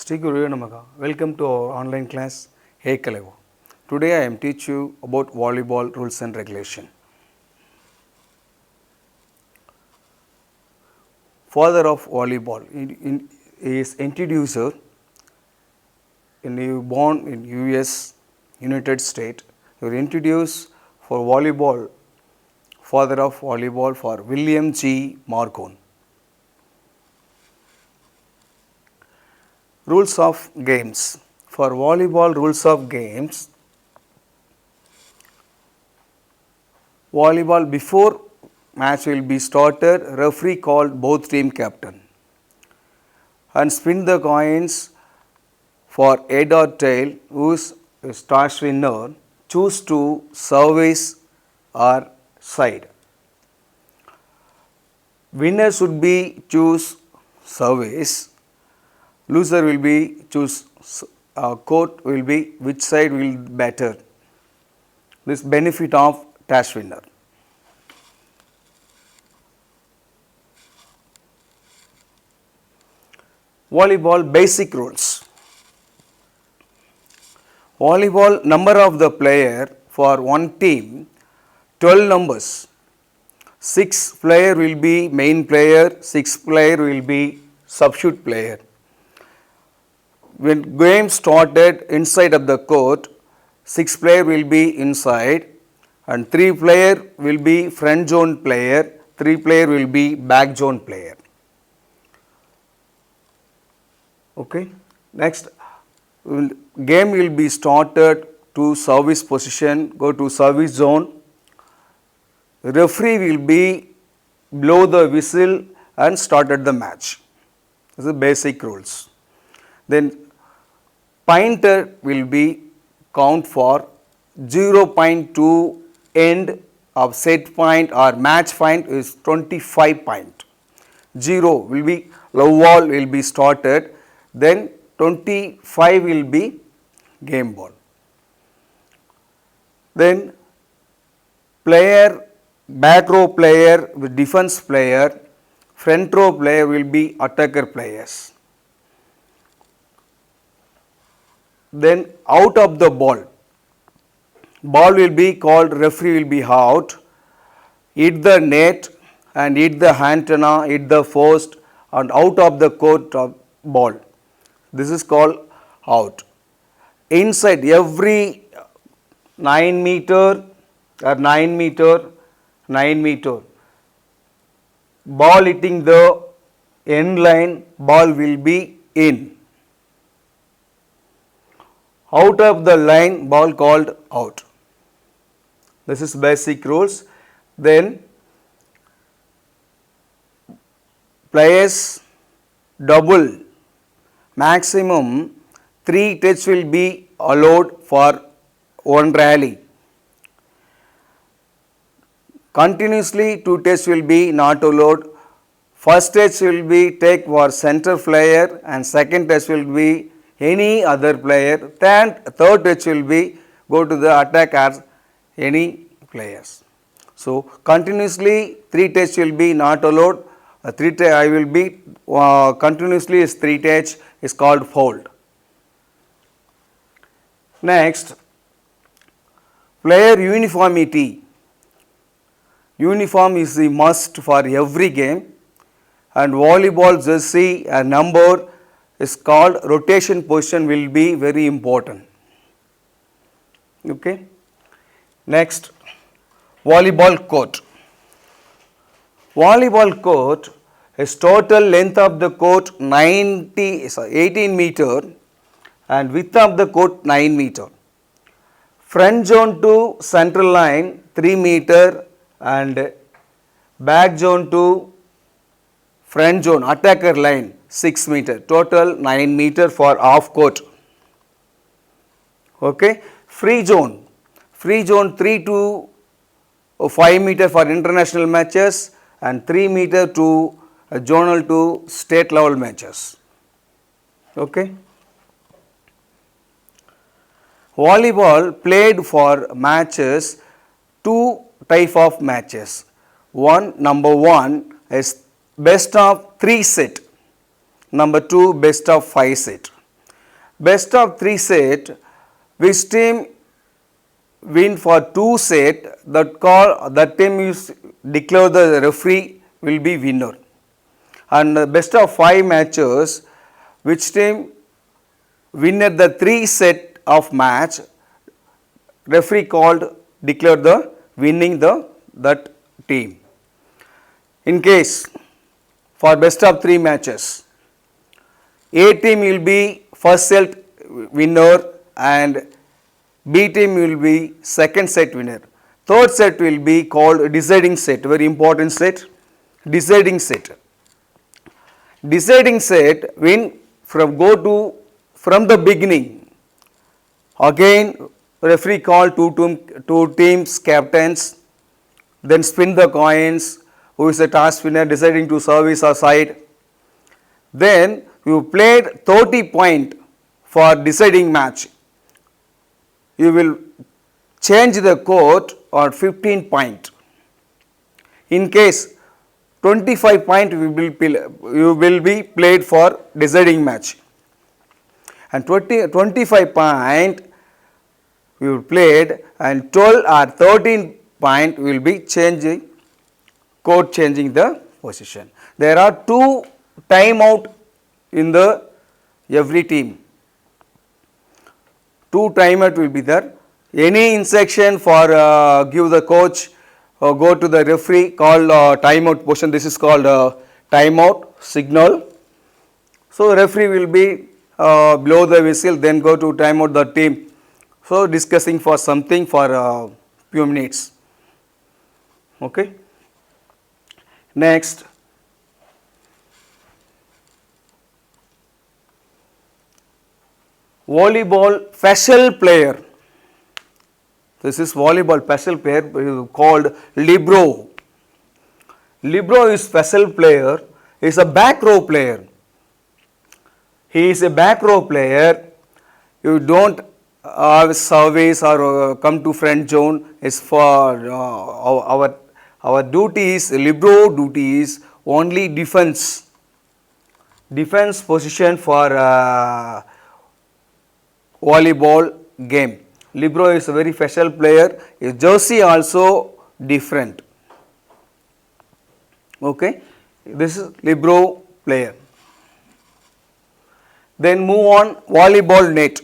Sri Guru Namaha. Welcome to our online class Hey Kalevo. Today I am teach you about volleyball rules and regulation. Father of volleyball is introducer born in US, United States. He was introduced for volleyball, father of volleyball for William G. Marcon. Rules of games. For volleyball rules of games, volleyball before match will be started, referee called both team captain and spin the coins for head or tail, whose toss winner choose to service or side. Winner should be choose service, loser will be choose court will be which side will better. This benefit of toss winner. Volleyball basic rules. Volleyball number of the player for one team 12 numbers. 6 player will be main player, 6 player will be substitute player. When game started inside of the court, 6 player will be inside and 3 player will be front zone player, 3 player will be back zone player. Okay. Next, game will be started to service position, go to service zone. Referee will be blow the whistle and started the match. This is the basic rules. Then pointer will be count for 0.2 end of set point or match point is 25 point. 0 will be love ball will be started, then 25 will be game ball. Then player, back row player with defense player, front row player will be attacker players. Then out of the ball will be called, referee will be out, hit the net and hit the antenna, hit the post and out of the court of ball. This is called out. Inside every 9 meter or 9 meter ball hitting the end line, ball will be in. Out of the line, ball called out. This is basic rules. Then players double, maximum 3 touch will be allowed for one rally. Continuously 2 touch will be not allowed. First touch will be take for center player and second touch will be any other player. Third touch will be go to the attack as any players. So continuously 3 touch will be not allowed. I will be continuously is 3 touch is called foul. Next, player uniformity. Uniform is the must for every game and volleyball jersey and number is called rotation position will be very important. Okay. Next, volleyball court. Volleyball court is total length of the court 18 meter and width of the court 9 meter. Front zone to central line 3 meter and back zone to front zone attacker line 6 meter. Total 9 meter for half court. Okay. Free zone 3 to 5 meter for international matches and 3 meter to zonal to state level matches. Okay. Volleyball played for matches, 2 type of matches. Number 1 is best of 3 set. Number 2 best of 5 set. best of 3 set, which team win for 2 set, that team is declare the referee will be winner. And best of 5 matches, which team win at the 3 set of match, referee called declare the winning that team. In case for best of 3 matches, A team will be first set winner and B team will be second set winner. Third set will be called deciding set, very important set, deciding set. Deciding set win from the beginning. Again referee call two teams captains, then spin the coins, who is the toss winner deciding to service or side. Then you played 30 point for deciding match. You will change the court or 15 point. In case 25 point you will be played for deciding match. And 25 point you played and 12 or 13 point will be changing, court changing the position. There are 2 timeout in the every team. 2 timeout will be there. Any instruction for give the coach or go to the referee called timeout position. This is called timeout signal. So referee will be blow the whistle, then go to timeout the team. So discussing for something for few minutes. Okay. Next. Volleyball special player. This is volleyball special player called libero. Libero is special player, is a back row player. He is a back row player. You don't service or come to front zone. Is for our duty is libero duty is only defense. Defense position for volleyball game. Libero is a very special player. His jersey also different. Okay, this is libero player. Then move on, volleyball net.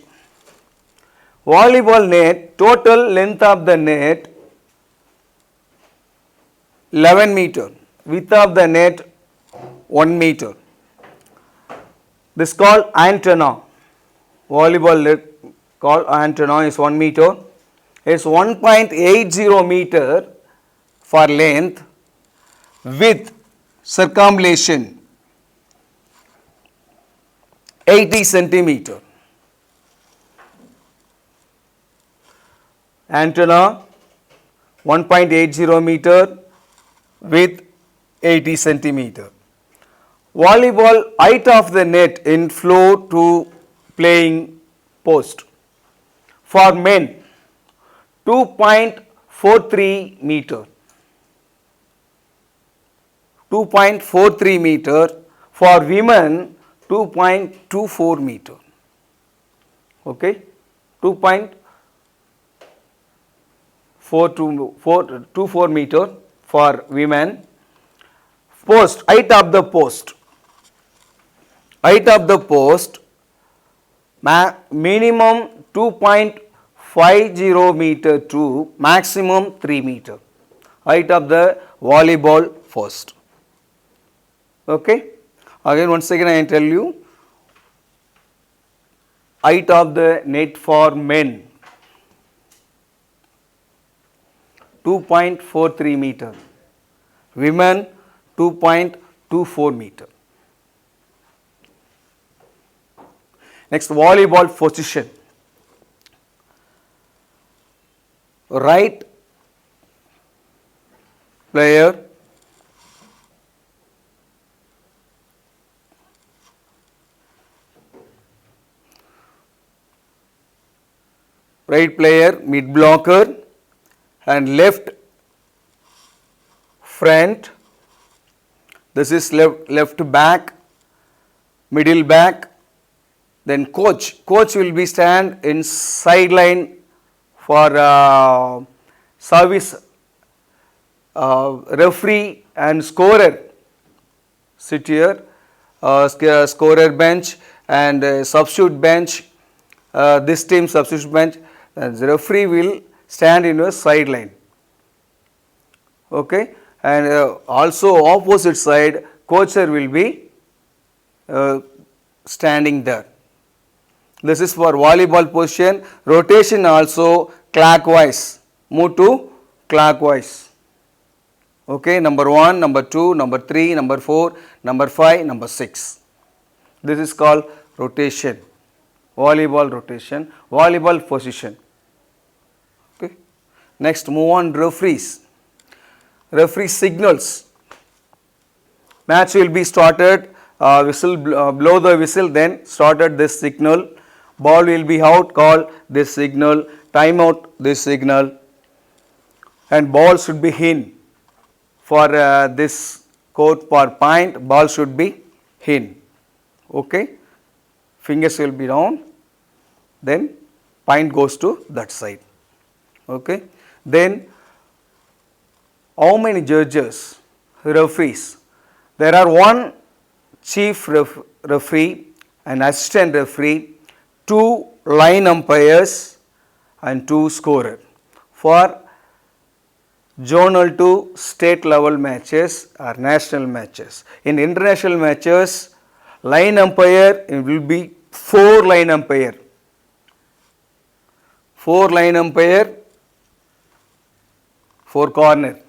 Volleyball net, total length of the net 11 meter, width of the net 1 meter. This is called antenna. Volleyball net called antenna is 1 meter. Is 1.80 meter for length, width circumambulation 80 centimeter. Antenna 1.80 meter, width 80 centimeter. Volleyball height of the net in floor to playing post. For men 2.43 meter. 2.43 meter. For women 2.24 meter. Okay, 2.24 meter for women. Post, height of the post. Height of the post minimum 2.50 meter to maximum 3 meter. Height of the volleyball post. Okay. Again once again I tell you, height of the net for men 2.43 meter, women 2.24 meter. Next, volleyball position. Right player, mid blocker, and left front. This is left back, middle back. Then coach will be stand in sideline for service. Referee and scorer sit here, scorer bench and substitute bench, this team substitute bench, and the referee will stand in a sideline. Okay, and also opposite side coacher will be standing there. This is for volleyball position. Rotation also clockwise, move to clockwise. Okay, number 1, number 2, number 3, number 4, number 5, number 6. This is called rotation, volleyball rotation, volleyball position. Okay. Next, move on referees. Referee signals. Match will be started, whistle, blow the whistle, then started this signal. Ball will be out, call this signal, time out this signal, and ball should be in. For this court for point, ball should be in. Okay, fingers will be down, then point goes to that side. Okay, then how many judges, referees? There are one chief referee, an assistant referee, 2 line umpires and 2 scorers. For zonal to state level matches or national matches. In international matches, line umpire will be 4 line umpire. 4 line umpire, 4 corner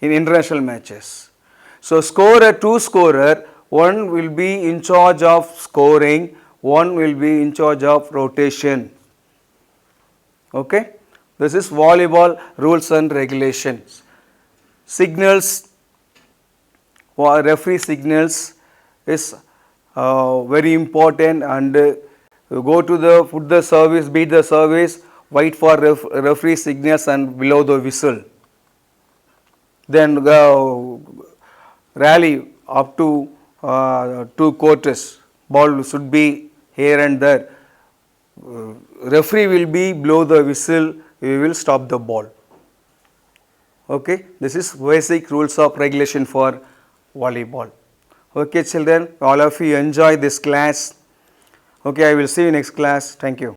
in international matches. So scorer, 2 scorer, one will be in charge of scoring, one will be in charge of rotation. Okay. This is volleyball rules and regulations. Signals, referee signals is very important, and go to the, put the service, beat the service, wait for referee signals and below the whistle. Then rally up to 2 quarters, ball should be here and there. Referee will be below the whistle, we will stop the ball. Okay, this is basic rules of regulation for volleyball. Okay children, all of you enjoy this class. Okay, I will see you next class. Thank you.